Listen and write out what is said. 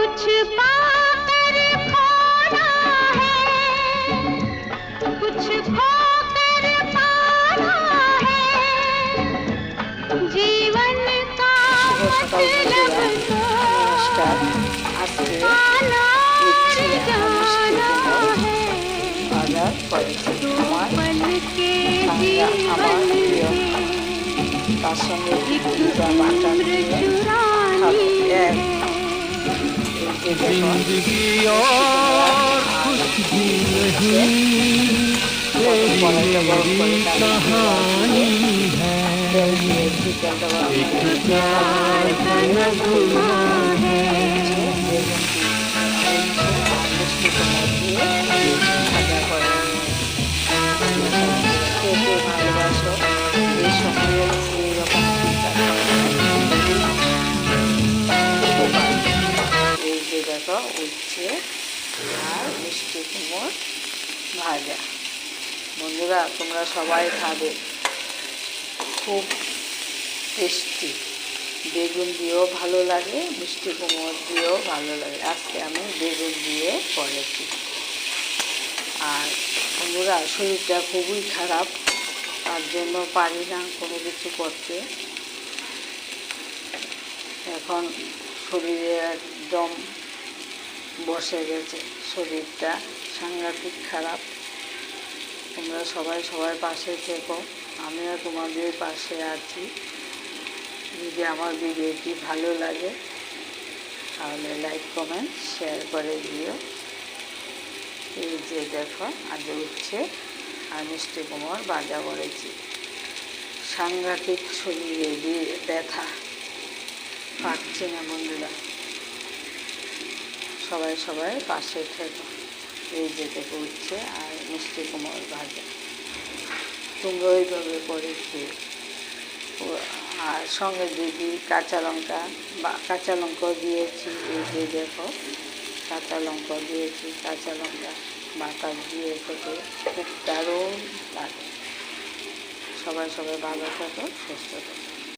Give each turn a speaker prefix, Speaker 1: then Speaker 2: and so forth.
Speaker 1: कुछ पाकर खोना है, कुछ खोकर पाना है, जीवन का मतलब तो आना और जाना है, तो पल के जीवन से एक उम्र चुरानी है।
Speaker 2: जिंदगी और कुछ भी नहीं, तेरी मेरी कहानी है, एक प्यार का नगमा है।
Speaker 3: ভালোবাসো এই সময়ে এইরকম এই যে দেখো উঠছে আর মিষ্টি কুমড়ো ভাজা। বন্ধুরা তোমরা সবাই খাবে, খুব টেস্টি। বেগুন দিয়েও ভালো লাগে, মিষ্টি কুমড়ো দিয়েও ভালো লাগে। আজকে আমি বেগুন দিয়ে করেছি। আর বন্ধুরা শরীরটা খুবই খারাপ, তার জন্য পারি না কোনো কিছু করতে। এখন শরীরে একদম বসে গেছে, শরীরটা সাংঘাতিক খারাপ। তোমরা সবাই সবার পাশে থেকো, আমিও তোমাদের পাশে আছি। যদি আমার ভিডিওটি ভালো লাগে তাহলে লাইক কমেন্ট শেয়ার করে দিও। এই যে দেখো আজ উঠছে আর মিষ্টি কুমড়ো ভাজা করেছি। সাংঘাতিক শরীরে ব্যথা, পাচ্ছি না বন্ধুরা, সবাই সবাই পাশে থেকো। এই যে দেখো উঠছে আর মিষ্টি কুমড়ো ভাজা, তোমরা ওইভাবে করে খেয়ে। আর সঙ্গে দিদি কাঁচা লঙ্কা বা কাঁচা লঙ্কা দিয়েছি। এই যে দেখো কাঁচা লঙ্কা দিয়েছি, কাঁচা লঙ্কা বাটা দিয়ে খেতে খুব দারুণ লাগে। সবাই সবাই ভালো থাকো, সুস্থ থাকো।